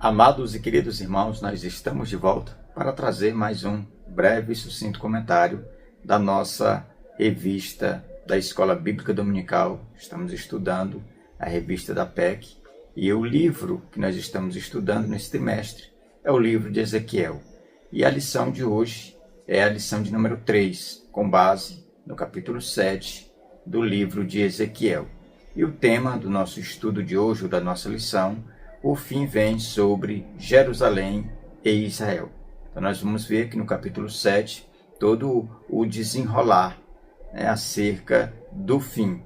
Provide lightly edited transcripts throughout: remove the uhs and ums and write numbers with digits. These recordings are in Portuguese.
Amados e queridos irmãos, nós estamos de volta para trazer mais um breve e sucinto comentário da nossa revista da Escola Bíblica Dominical. Estamos estudando a revista da PEC e o livro que nós estamos estudando nesse trimestre é o livro de Ezequiel. E a lição de hoje é a lição de número 3, com base no capítulo 7 do livro de Ezequiel. E o tema do nosso estudo de hoje, ou da nossa lição, o fim vem sobre Jerusalém e Israel. Então nós vamos ver que no capítulo 7, todo o desenrolar acerca do fim,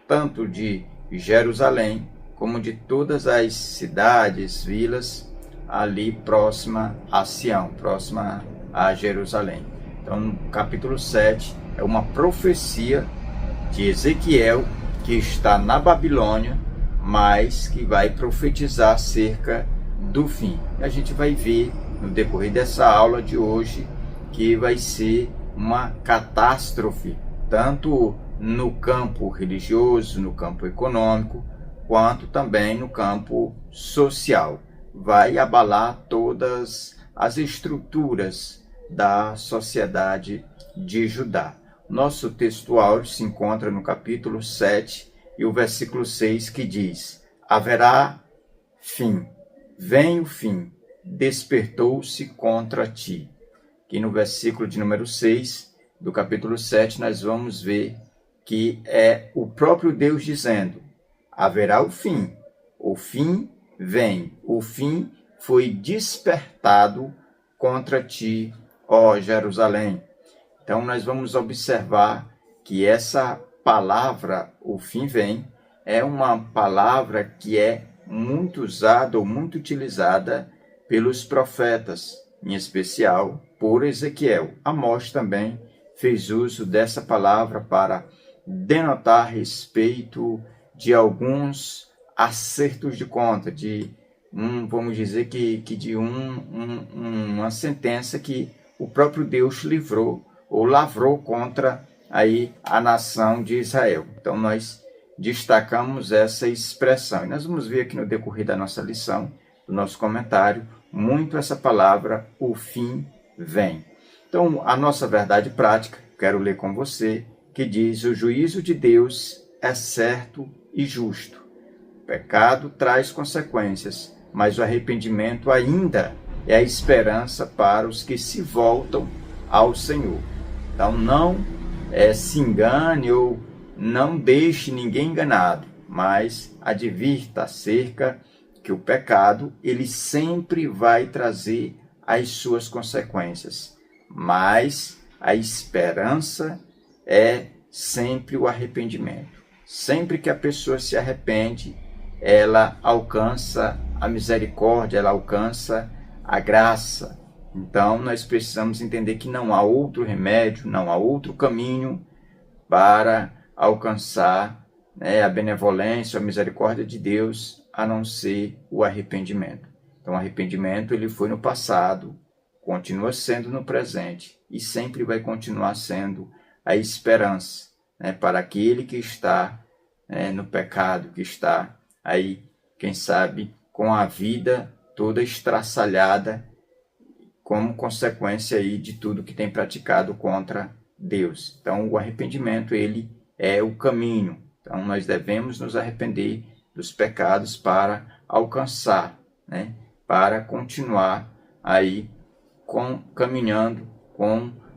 tanto de Jerusalém, como de todas as cidades, vilas, ali próxima a Sião, próxima a Jerusalém. Então no capítulo 7 é uma profecia de Ezequiel, que está na Babilônia, mas que vai profetizar acerca do fim. A gente vai ver no decorrer dessa aula de hoje que vai ser uma catástrofe, tanto no campo religioso, no campo econômico, quanto também no campo social. Vai abalar todas as estruturas da sociedade de Judá. Nosso texto áureo se encontra no capítulo 7, e o versículo 6 que diz: haverá fim, vem o fim, despertou-se contra ti. E no versículo de número 6 do capítulo 7 nós vamos ver que é o próprio Deus dizendo: haverá o fim vem, o fim foi despertado contra ti, ó Jerusalém. Então nós vamos observar que essa palavra, o fim vem, é uma palavra que é muito usada ou muito utilizada pelos profetas, em especial por Ezequiel. Amós também fez uso dessa palavra para denotar respeito de alguns acertos de conta, vamos dizer que de uma sentença que o próprio Deus livrou ou lavrou contra aí a nação de Israel. Então nós destacamos essa expressão. E nós vamos ver aqui no decorrer da nossa lição, do nosso comentário, muito essa palavra, o fim vem. Então a nossa verdade prática, quero ler com você, que diz: o juízo de Deus é certo e justo. O pecado traz consequências, mas o arrependimento ainda é a esperança para os que se voltam ao Senhor. Então não se engane ou não deixe ninguém enganado, mas advirta acerca que o pecado ele sempre vai trazer as suas consequências, mas a esperança é sempre o arrependimento. Sempre que a pessoa se arrepende, ela alcança a misericórdia, ela alcança a graça. Então, nós precisamos entender que não há outro remédio, não há outro caminho para alcançar a benevolência, a misericórdia de Deus, a não ser o arrependimento. Então, o arrependimento ele foi no passado, continua sendo no presente e sempre vai continuar sendo a esperança para aquele que está no pecado, que está aí, quem sabe, com a vida toda estraçalhada, como consequência aí de tudo que tem praticado contra Deus. Então, o arrependimento, ele é o caminho. Então, nós devemos nos arrepender dos pecados para alcançar, para continuar aí caminhando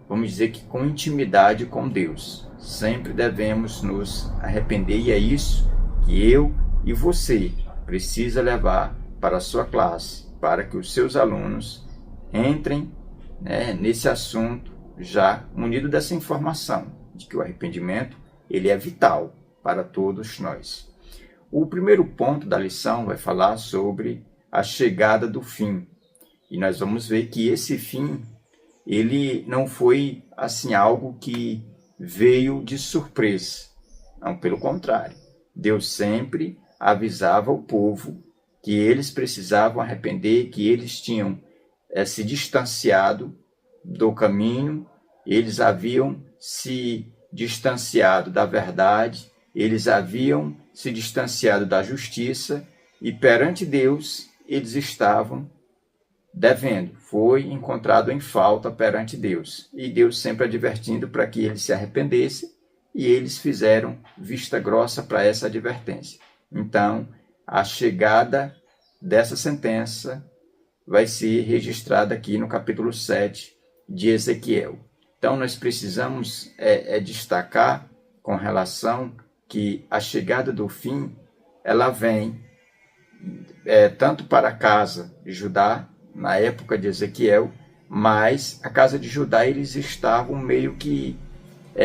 vamos dizer que com intimidade com Deus. Sempre devemos nos arrepender e é isso que eu e você precisa levar para a sua classe, para que os seus alunos entrem nesse assunto já munido dessa informação de que o arrependimento ele é vital para todos nós. O primeiro ponto da lição vai falar sobre a chegada do fim. E nós vamos ver que esse fim ele não foi assim algo que veio de surpresa. Não, pelo contrário. Deus sempre avisava o povo que eles precisavam arrepender, que eles tinham se distanciado do caminho, eles haviam se distanciado da verdade, eles haviam se distanciado da justiça e perante Deus eles estavam devendo, foi encontrado em falta perante Deus. E Deus sempre advertindo para que eles se arrependessem, e eles fizeram vista grossa para essa advertência. Então, a chegada dessa sentença vai ser registrada aqui no capítulo 7 de Ezequiel. Então, nós precisamos destacar com relação que a chegada do fim, ela vem tanto para a casa de Judá, na época de Ezequiel, mas a casa de Judá eles estavam meio que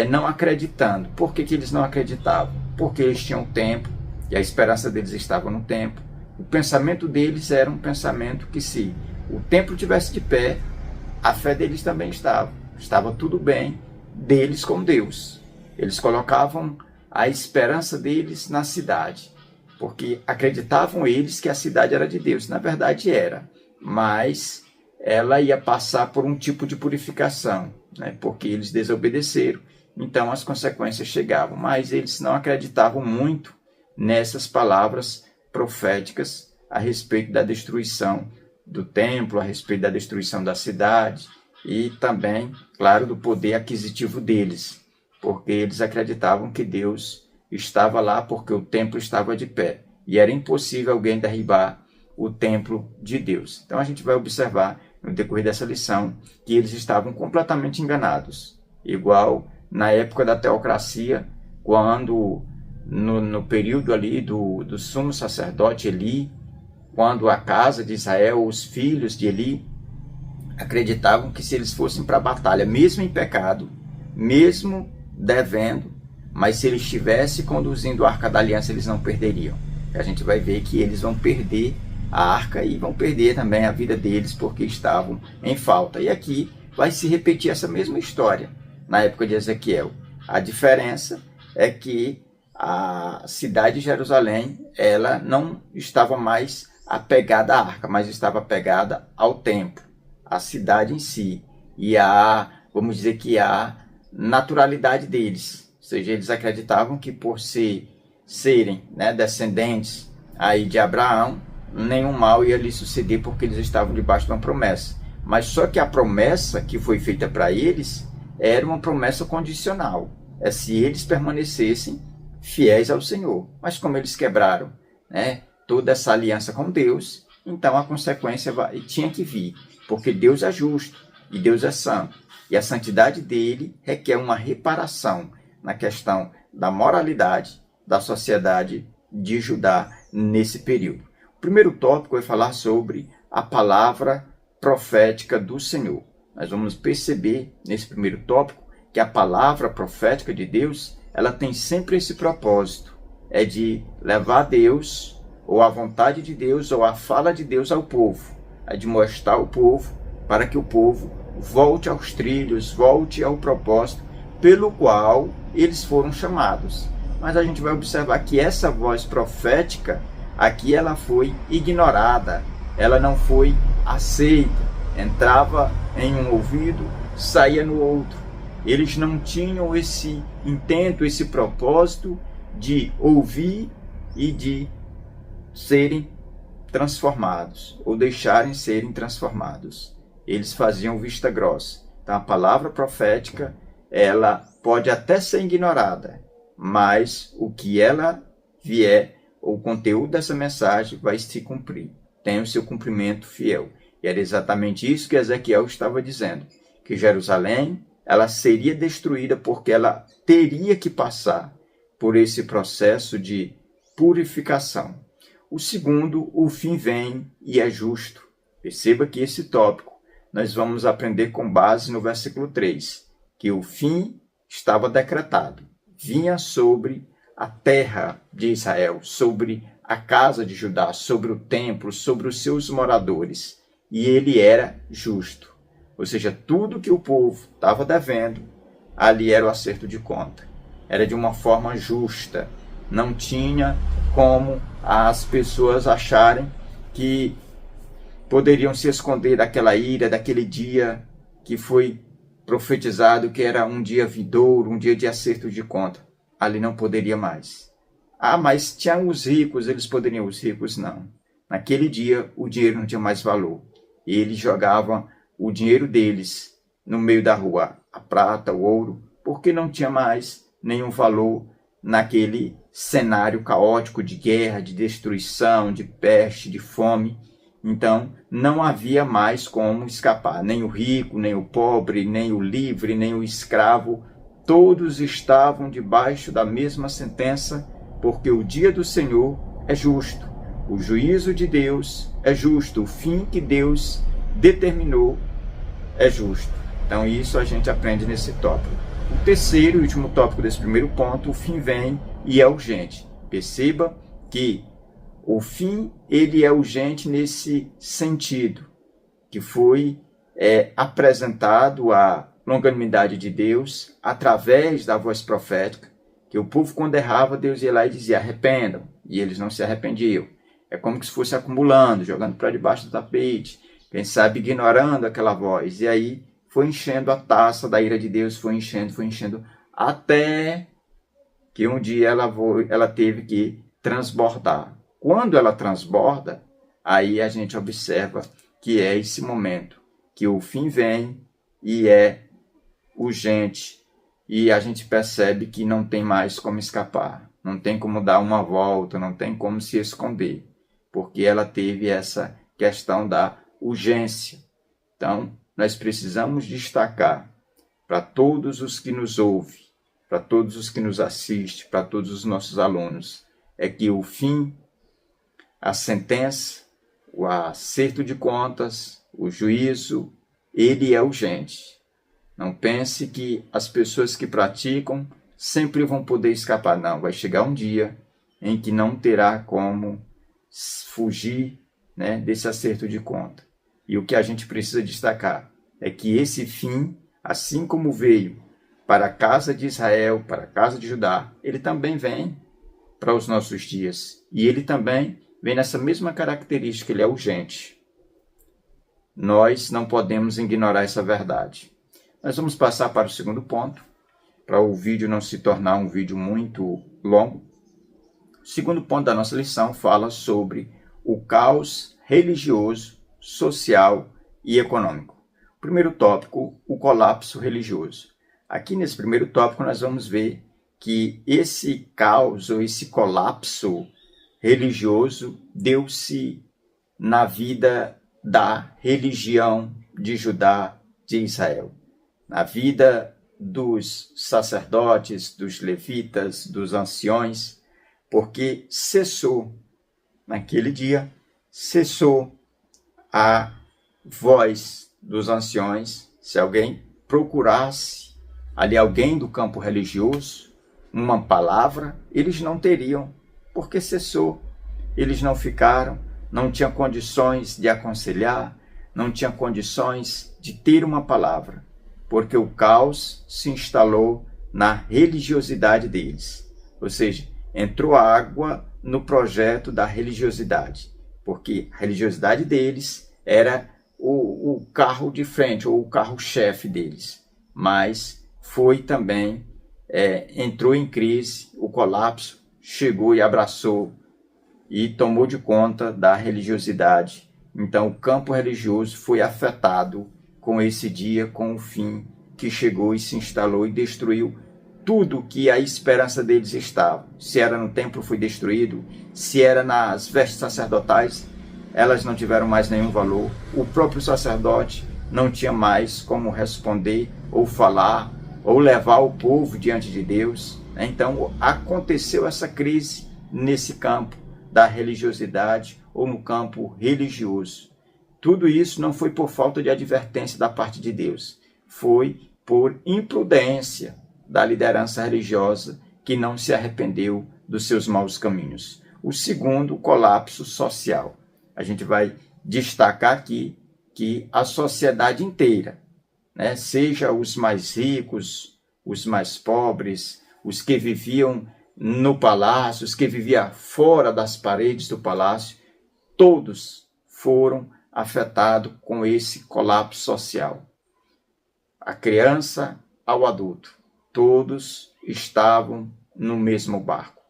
não acreditando. Por que eles não acreditavam? Porque eles tinham tempo, e a esperança deles estava no tempo. O pensamento deles era um pensamento que, se o templo tivesse de pé, a fé deles também estava tudo bem deles com Deus. Eles colocavam a esperança deles na cidade, porque acreditavam eles que a cidade era de Deus. Na verdade era, mas ela ia passar por um tipo de purificação, né? Porque eles desobedeceram, então as consequências chegavam. Mas eles não acreditavam muito nessas palavras proféticas a respeito da destruição do templo, a respeito da destruição da cidade e também, claro, do poder aquisitivo deles, porque eles acreditavam que Deus estava lá porque o templo estava de pé e era impossível alguém derribar o templo de Deus. Então a gente vai observar no decorrer dessa lição que eles estavam completamente enganados, igual na época da teocracia, quando no período ali do sumo sacerdote Eli, quando a casa de Israel, os filhos de Eli, acreditavam que se eles fossem para a batalha, mesmo em pecado, mesmo devendo, mas se eles estivessem conduzindo a Arca da Aliança, eles não perderiam. A gente vai ver que eles vão perder a arca e vão perder também a vida deles porque estavam em falta. E aqui vai se repetir essa mesma história na época de Ezequiel. A diferença é que a cidade de Jerusalém, ela não estava mais apegada à arca, mas estava apegada ao templo, à cidade em si, e vamos dizer que a naturalidade deles. Ou seja, eles acreditavam que por serem descendentes aí de Abraão, nenhum mal ia lhes suceder porque eles estavam debaixo de uma promessa. Mas só que a promessa que foi feita para eles era uma promessa condicional. É se eles permanecessem fiéis ao Senhor. Mas como eles quebraram toda essa aliança com Deus, então a consequência tinha que vir. Porque Deus é justo e Deus é santo. E a santidade dele requer uma reparação na questão da moralidade da sociedade de Judá nesse período. O primeiro tópico é falar sobre a palavra profética do Senhor. Nós vamos perceber nesse primeiro tópico que a palavra profética de Deus, ela tem sempre esse propósito, é de levar Deus, ou a vontade de Deus, ou a fala de Deus ao povo, é de mostrar ao povo para que o povo volte aos trilhos, volte ao propósito pelo qual eles foram chamados. Mas a gente vai observar que essa voz profética, aqui ela foi ignorada, ela não foi aceita, entrava em um ouvido, saía no outro. Eles não tinham esse intento, esse propósito de ouvir e de serem transformados, ou deixarem serem transformados. Eles faziam vista grossa. Então a palavra profética, ela pode até ser ignorada, mas o que ela vier, o conteúdo dessa mensagem vai se cumprir. Tem o seu cumprimento fiel. E era exatamente isso que Ezequiel estava dizendo, que Jerusalém, ela seria destruída porque ela teria que passar por esse processo de purificação. O segundo, o fim vem e é justo. Perceba que esse tópico nós vamos aprender com base no versículo 3, que o fim estava decretado. Vinha sobre a terra de Israel, sobre a casa de Judá, sobre o templo, sobre os seus moradores. E ele era justo. Ou seja, tudo que o povo estava devendo, ali era o acerto de conta. Era de uma forma justa. Não tinha como as pessoas acharem que poderiam se esconder daquela ira, daquele dia que foi profetizado, que era um dia vindouro, um dia de acerto de conta. Ali não poderia mais. Ah, mas tinha os ricos, eles poderiam, os ricos não. naquele dia o dinheiro não tinha mais valor. Eles jogavam o dinheiro deles no meio da rua, a prata, o ouro, porque não tinha mais nenhum valor naquele cenário caótico de guerra, de destruição, de peste, de fome. Então, não havia mais como escapar. Nem o rico, nem o pobre, nem o livre, nem o escravo. Todos estavam debaixo da mesma sentença, porque o dia do Senhor é justo. O juízo de Deus é justo. O fim que Deus determinou é justo. Então, isso a gente aprende nesse tópico. O terceiro e último tópico desse primeiro ponto, o fim vem e é urgente. Perceba que o fim, ele é urgente nesse sentido, que foi apresentado a longanimidade de Deus através da voz profética, que o povo quando errava, Deus ia lá e dizia, arrependam, e eles não se arrependiam. É como se fosse acumulando, jogando para debaixo do tapete, quem sabe ignorando aquela voz, e aí foi enchendo a taça da ira de Deus, foi enchendo, até que um dia ela teve que transbordar. Quando ela transborda, aí a gente observa que é esse momento, que o fim vem e é urgente, e a gente percebe que não tem mais como escapar, não tem como dar uma volta, não tem como se esconder, porque ela teve essa questão da urgência. Então, nós precisamos destacar para todos os que nos ouvem, para todos os que nos assistem, para todos os nossos alunos, é que o fim, a sentença, o acerto de contas, o juízo, ele é urgente. Não pense que as pessoas que praticam sempre vão poder escapar. Não, vai chegar um dia em que não terá como fugir, né, desse acerto de conta. E o que a gente precisa destacar é que esse fim, assim como veio para a casa de Israel, para a casa de Judá, ele também vem para os nossos dias. E ele também vem nessa mesma característica, ele é urgente. Nós não podemos ignorar essa verdade. Nós vamos passar para o segundo ponto, para o vídeo não se tornar um vídeo muito longo. O segundo ponto da nossa lição fala sobre o caos religioso, social e econômico. O primeiro tópico, o colapso religioso. Aqui nesse primeiro tópico nós vamos ver que esse caos ou esse colapso religioso deu-se na vida da religião de Judá, de Israel, na vida dos sacerdotes, dos levitas, dos anciões, porque cessou, naquele dia, cessou a voz dos anciões. Se alguém procurasse ali alguém do campo religioso, uma palavra, eles não teriam, porque cessou. Eles não ficaram, não tinham condições de aconselhar, não tinham condições de ter uma palavra, porque o caos se instalou na religiosidade deles. Ou seja, entrou água no projeto da religiosidade, porque a religiosidade deles era o carro de frente, ou o carro-chefe deles. Mas foi também, entrou em crise, o colapso chegou e abraçou e tomou de conta da religiosidade. Então o campo religioso foi afetado com esse dia, com o fim que chegou e se instalou e destruiu tudo que a esperança deles estava. Se era no templo, foi destruído. Se era nas vestes sacerdotais, elas não tiveram mais nenhum valor. O próprio sacerdote não tinha mais como responder, ou falar, ou levar o povo diante de Deus. Então aconteceu essa crise nesse campo da religiosidade, ou no campo religioso. Tudo isso não foi por falta de advertência da parte de Deus. Foi por imprudência da liderança religiosa que não se arrependeu dos seus maus caminhos. O segundo, o colapso social. A gente vai destacar aqui que a sociedade inteira, né, seja os mais ricos, os mais pobres, os que viviam no palácio, os que viviam fora das paredes do palácio, todos foram afetados com esse colapso social. A criança ao adulto, todos estavam no mesmo barco.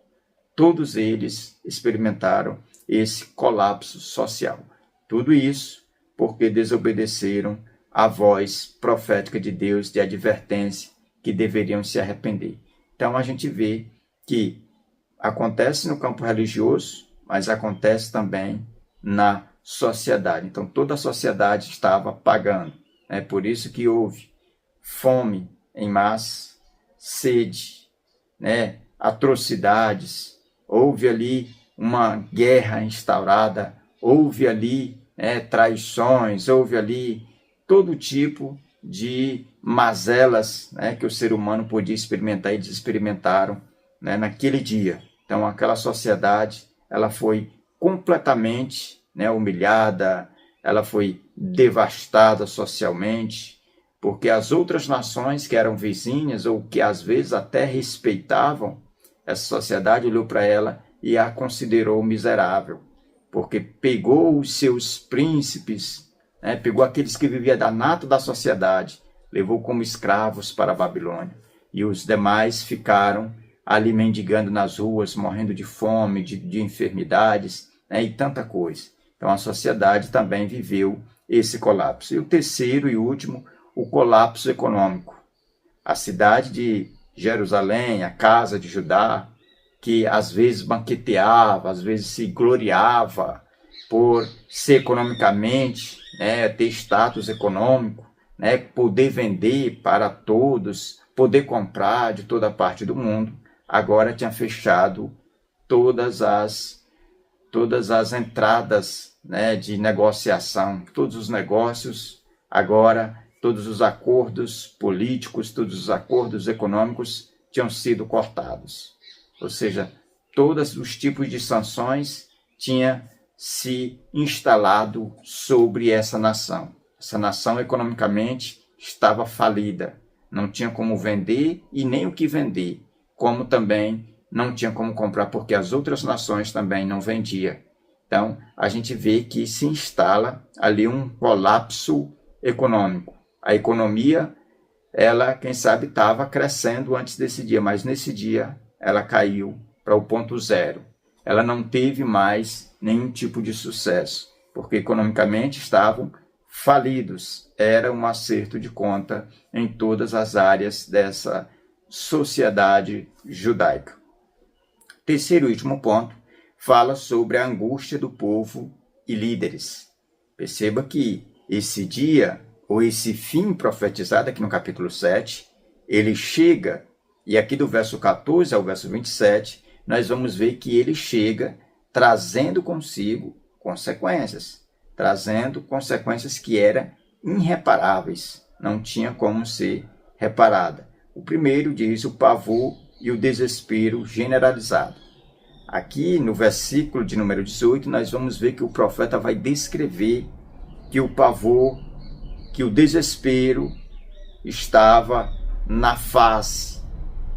Todos eles experimentaram esse colapso social. Tudo isso porque desobedeceram a voz profética de Deus de advertência que deveriam se arrepender. Então a gente vê que acontece no campo religioso, mas acontece também na sociedade. Então toda a sociedade estava pagando. É por isso que houve fome em massa, sede, atrocidades, houve ali uma guerra instaurada, houve ali traições, houve ali todo tipo de mazelas que o ser humano podia experimentar e eles experimentaram naquele dia. Então aquela sociedade ela foi completamente humilhada, ela foi devastada socialmente, porque as outras nações que eram vizinhas ou que às vezes até respeitavam essa sociedade, olhou para ela e a considerou miserável, porque pegou os seus príncipes, pegou aqueles que viviam da nata da sociedade, levou como escravos para a Babilônia, e os demais ficaram ali mendigando nas ruas, morrendo de fome, de enfermidades, e tanta coisa. Então a sociedade também viveu esse colapso. E o terceiro e último, o colapso econômico. A cidade de Jerusalém, a casa de Judá, que às vezes banqueteava, às vezes se gloriava por ser economicamente, ter status econômico, poder vender para todos, poder comprar de toda parte do mundo, agora tinha fechado todas as entradas de negociação, todos os negócios, agora todos os acordos políticos, todos os acordos econômicos tinham sido cortados. Ou seja, todos os tipos de sanções tinham se instalado sobre essa nação. Essa nação economicamente estava falida, não tinha como vender e nem o que vender, como também não tinha como comprar, porque as outras nações também não vendiam. Então, a gente vê que se instala ali um colapso econômico. A economia, ela, quem sabe, estava crescendo antes desse dia, mas nesse dia ela caiu para o ponto zero. Ela não teve mais nenhum tipo de sucesso, porque economicamente estavam falidos. Era um acerto de conta em todas as áreas dessa sociedade judaica. Terceiro e último ponto, fala sobre a angústia do povo e líderes. Perceba que esse dia, ou esse fim profetizado aqui no capítulo 7, ele chega, e aqui do verso 14 ao verso 27, nós vamos ver que ele chega trazendo consigo consequências, trazendo consequências que eram irreparáveis, não tinha como ser reparada. O primeiro diz o pavor e o desespero generalizado. Aqui no versículo de número 18, nós vamos ver que o profeta vai descrever que o pavor, que o desespero estava na face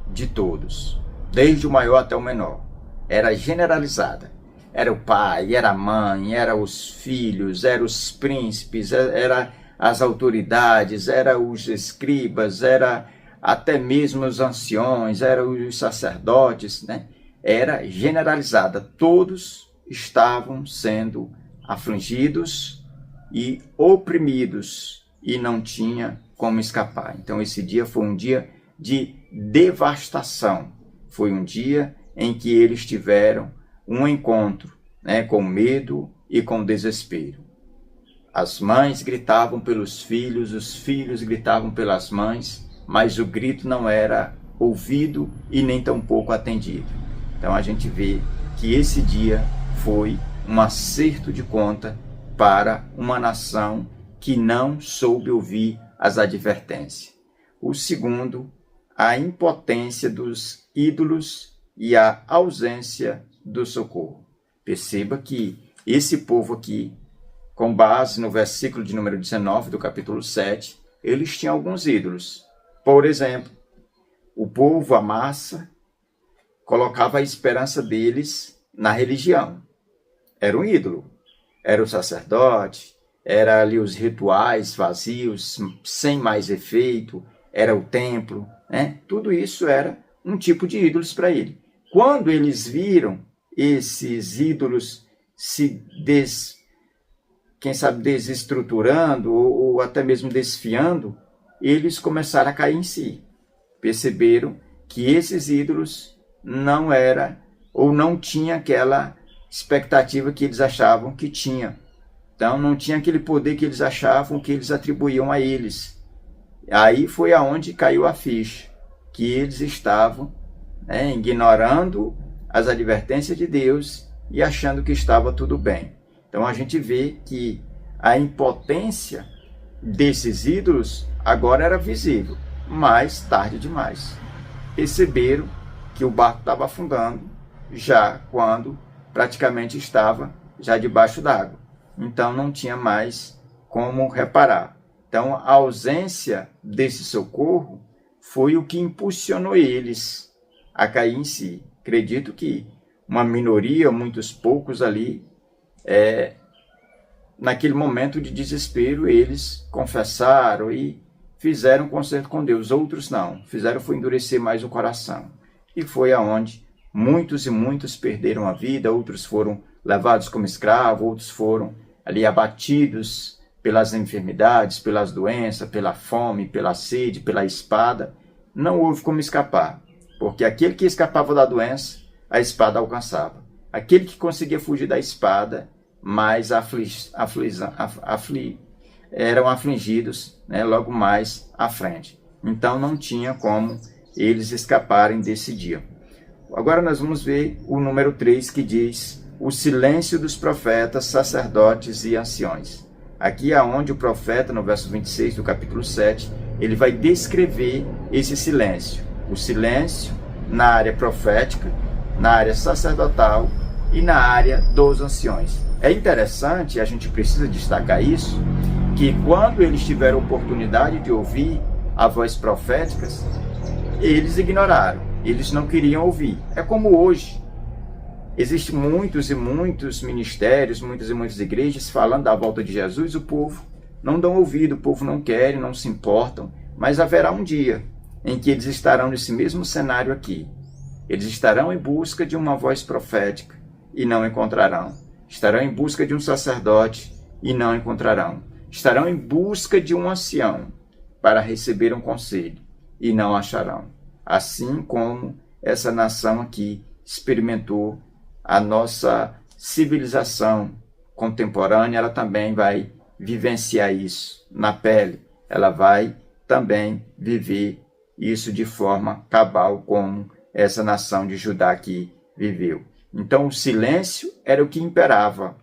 de todos, desde o maior até o menor. Era generalizada. Era o pai, era a mãe, eram os filhos, eram os príncipes, eram as autoridades, eram os escribas, era até mesmo os anciões, eram os sacerdotes, Era generalizada. Todos estavam sendo afligidos e oprimidos e não tinha como escapar. Então esse dia foi um dia de devastação. Foi um dia em que eles tiveram um encontro com medo e com desespero. As mães gritavam pelos filhos, os filhos gritavam pelas mães, mas o grito não era ouvido e nem tampouco atendido. Então a gente vê que esse dia foi um acerto de conta para uma nação que não soube ouvir as advertências. O segundo, a impotência dos ídolos e a ausência do socorro. Perceba que esse povo aqui, com base no versículo de número 19 do capítulo 7, eles tinham alguns ídolos. Por exemplo, o povo, a massa, colocava a esperança deles na religião. Era um ídolo. Era o sacerdote, era ali os rituais vazios, sem mais efeito, era o templo, Tudo isso era um tipo de ídolos para ele. Quando eles viram esses ídolos quem sabe, desestruturando ou até mesmo desfiando, eles começaram a cair em si. Perceberam que esses ídolos não era ou não tinha aquela expectativa que eles achavam que tinha. Então não tinha aquele poder que eles achavam que eles atribuíam a eles. Aí foi aonde caiu a ficha, que eles estavam ignorando as advertências de Deus e achando que estava tudo bem. Então a gente vê que a impotência desses ídolos agora era visível, mas tarde demais. Perceberam que o barco estava afundando já quando praticamente estava já debaixo d'água. Então não tinha mais como reparar. Então a ausência desse socorro foi o que impulsionou eles a cair em si. Acredito que uma minoria, muitos poucos ali, naquele momento de desespero, eles confessaram e fizeram conserto com Deus. Outros não, fizeram foi endurecer mais o coração. E foi aonde muitos e muitos perderam a vida, outros foram levados como escravos, outros foram ali abatidos pelas enfermidades, pelas doenças, pela fome, pela sede, pela espada. Não houve como escapar, porque aquele que escapava da doença, a espada alcançava. Aquele que conseguia fugir da espada, mais eram afligidos, logo mais à frente. Então não tinha como eles escaparem desse dia. Agora nós vamos ver o número 3, que diz: o silêncio dos profetas, sacerdotes e anciões. Aqui é onde o profeta, no verso 26 do capítulo 7, ele vai descrever esse silêncio. O silêncio na área profética, na área sacerdotal e na área dos anciões. É interessante, a gente precisa destacar isso, que quando eles tiveram oportunidade de ouvir a voz profética, eles ignoraram, eles não queriam ouvir. É como hoje. Existem muitos e muitos ministérios, muitas e muitas igrejas falando da volta de Jesus, o povo não dão ouvido, o povo não quer, não se importam, mas haverá um dia em que eles estarão nesse mesmo cenário aqui. Eles estarão em busca de uma voz profética e não encontrarão. Estarão em busca de um sacerdote e não encontrarão. Estarão em busca de um ancião para receber um conselho e não acharão. Assim como essa nação aqui experimentou, a nossa civilização contemporânea, ela também vai vivenciar isso na pele. Ela vai também viver isso de forma cabal, como essa nação de Judá aqui viveu. Então o silêncio era o que imperava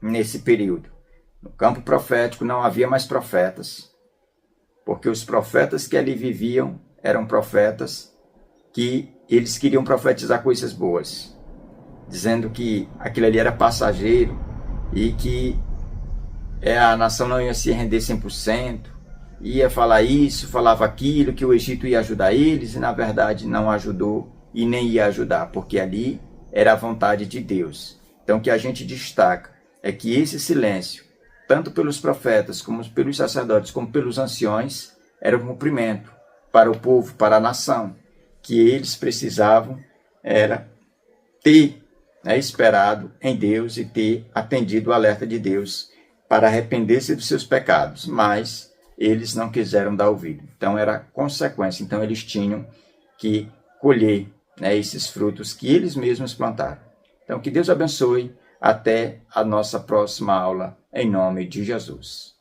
nesse período. No campo profético não havia mais profetas, porque os profetas que ali viviam eram profetas que eles queriam profetizar coisas boas, dizendo que aquilo ali era passageiro e que a nação não ia se render 100%, ia falar isso, falava aquilo, que o Egito ia ajudar eles, e na verdade não ajudou e nem ia ajudar, porque ali era a vontade de Deus. Então o que a gente destaca é que esse silêncio, tanto pelos profetas, como pelos sacerdotes, como pelos anciões, era um cumprimento para o povo, para a nação, que eles precisavam era ter esperado em Deus e ter atendido o alerta de Deus para arrepender-se dos seus pecados, mas eles não quiseram dar ouvido. Então era consequência, então eles tinham que colher esses frutos que eles mesmos plantaram. Então que Deus abençoe, até a nossa próxima aula, em nome de Jesus.